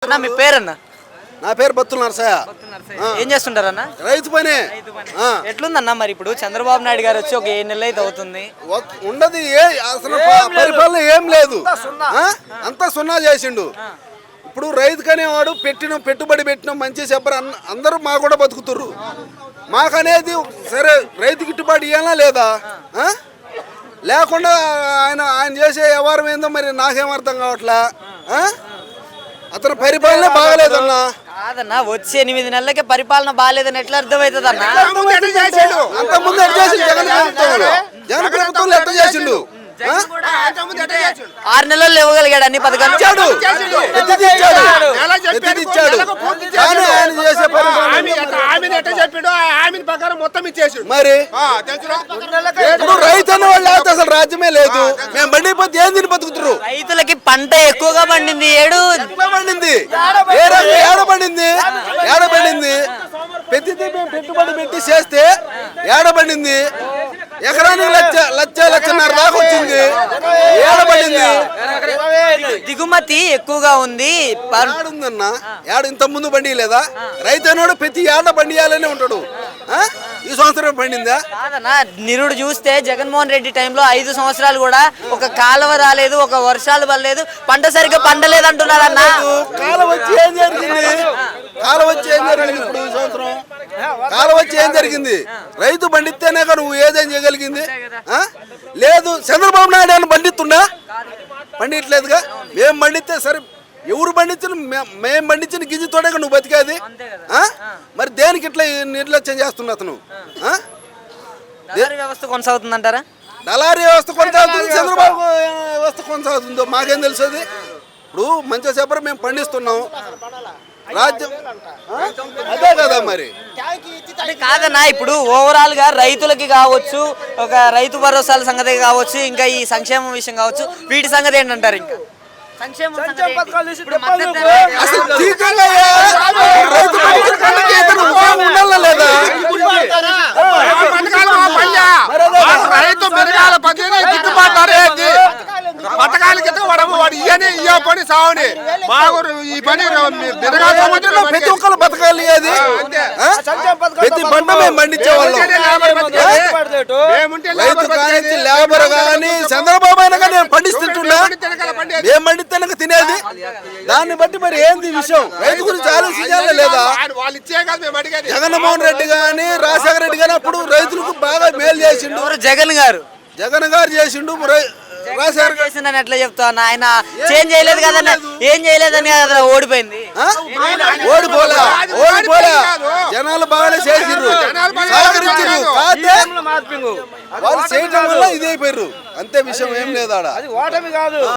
అన్న మీ పేరన్న? నా పేరు బత్తుల నరసయ్య. ఏం చేస్తుంటారన్న? రైతు పని. ఎట్లుందన్న మరి ఇప్పుడు చంద్రబాబు నాయుడు గారు వచ్చి ఒక 7 నెలలు అయితే అవుతుంది, ఉండదు అసలు పరిపాలన ఏం లేదు, అంతా సున్నా చేసిండు. ఇప్పుడు రైతు కనేవాడు పెట్టుబడి పెట్టిన మంచి చెప్పరు అందరూ మా కూడా బతుకుతుర్రు. మాకనేది సరే రైతు గిట్టుబాటు ఇవ్వాలా లేదా? లేకుండా ఆయన చేసే వ్యవహారం ఏందో మరి నాకేం అర్థం కావట్లే. అతని పరిపాలన బాగలేదన్నా. కాదన్నా, వచ్చే 8 నెలలకే పరిపాలన బాగాలేదని ఎట్లా అర్థమవుతుంది అన్న? అంత ముందు ఎట్లా చేసిండు? జగన్ ప్రభుత్వంలో ఎట్లా చేసిండు? 6 నెలల్లో ఇవ్వగలిగాడు అన్ని పథకాలు. మరి రైతు అనే వాళ్ళు అసలు రాజ్యమే లేదు. మేము బండిపోతే ఏం తిని బతుకుతున్నారు? రైతులకి పంట ఎక్కువగా పండింది. పండింది ఏడబడింది ప్రతిదీ మేము పెట్టుబడి పెట్టి చేస్తే ఏడబడింది. ఎకరానికి లక్షన్నర దాకా వచ్చింది. ఏడబడింది. దిగుమతి ఎక్కువగా ఉంది. ఏడుందన్న ఇంత ముందు బండి లేదా? రైతు అనేవాడు ప్రతి ఏడ బండియాలనే ఉంటాడు. ఈ సంవత్సరం పండిందా? కాదన్నా, నిరుడు చూస్తే జగన్మోహన్ రెడ్డి టైంలో 5 సంవత్సరాలు కూడా ఒక కాలువ రాలేదు, ఒక వర్షాలు పడలేదు, పంట సరిగ్గా పండలేదు అంటున్నారు అన్న. కాలం వచ్చి ఏం జరిగింది? ఇప్పుడు ఈ సంవత్సరం కాలం వచ్చి ఏం జరిగింది? రైతు పండిస్తేనే నువ్వు ఏదేం చేయగలిగింది? లేదు. చంద్రబాబు నాయుడు అని పండిస్తుండా? పండిట్లేదుగా. మేము పండిస్తే సరే, ఎవరు పండించిన మేము పండించిన గింజతోనే నువ్వు బతికేది. మరి దేనికి ఇట్లా నిర్లక్ష్యం చేస్తున్నా అతను? వ్యవస్థ కొనసాగుతుందంటారా? దళారీ వ్యవస్థ కొనసాగుతుంది, చంద్రబాబు వ్యవస్థ కొనసాగుతుందో మాకేం తెలుస్తుంది? ఇప్పుడు మంచిగా చెప్పరు, మేము పండిస్తున్నాం రాజ్యం అదే కదా మరి. కాదన్నా, ఇప్పుడు ఓవరాల్ గా రైతులకి కావచ్చు, ఒక రైతు భరోసాల సంగతి కావచ్చు, ఇంకా ఈ సంక్షేమం విషయం కావచ్చు, వీటి సంగతి ఏంటంటారు? ఇంకా రైతు మెరుగాల పథకాల కింద వాడు ఇయ్యని ఇయ్య పని సావని మాకు ఈ పని ప్రతి ఒక్కరు బతకాలి. అది ప్రతి పంట మేము పండించేవాళ్ళం. లేబర్ కానీ చంద్రబాబు అయినా కానీ నేను పండిస్తుంటున్నా, మేము పండిస్తేనే తినేది. దాన్ని బట్టి మరి ఏంది విషయం? రైతు గురించి ఆలోచించాలా లేదా? జగన్మోహన్ రెడ్డి గాని రాజశేఖర రెడ్డి గాని అప్పుడు రైతులకు బాగా మేలు చేసిండు. జగన్ గారు చేసిండు. చేసిందని ఎట్లా చెప్తాను? ఆయన చేంజ్ చేయలేదు కదన్నా, ఏం చేయలేదని కదా ఓడిపోయింది. ఓడిపోలే జనాలు బాగానే చేసిండ్రు, సహకరించారు. వాళ్ళు చేయటం వల్ల ఇది అయిపోయారు. అంతే విషయం, ఏం లేదు ఆడ.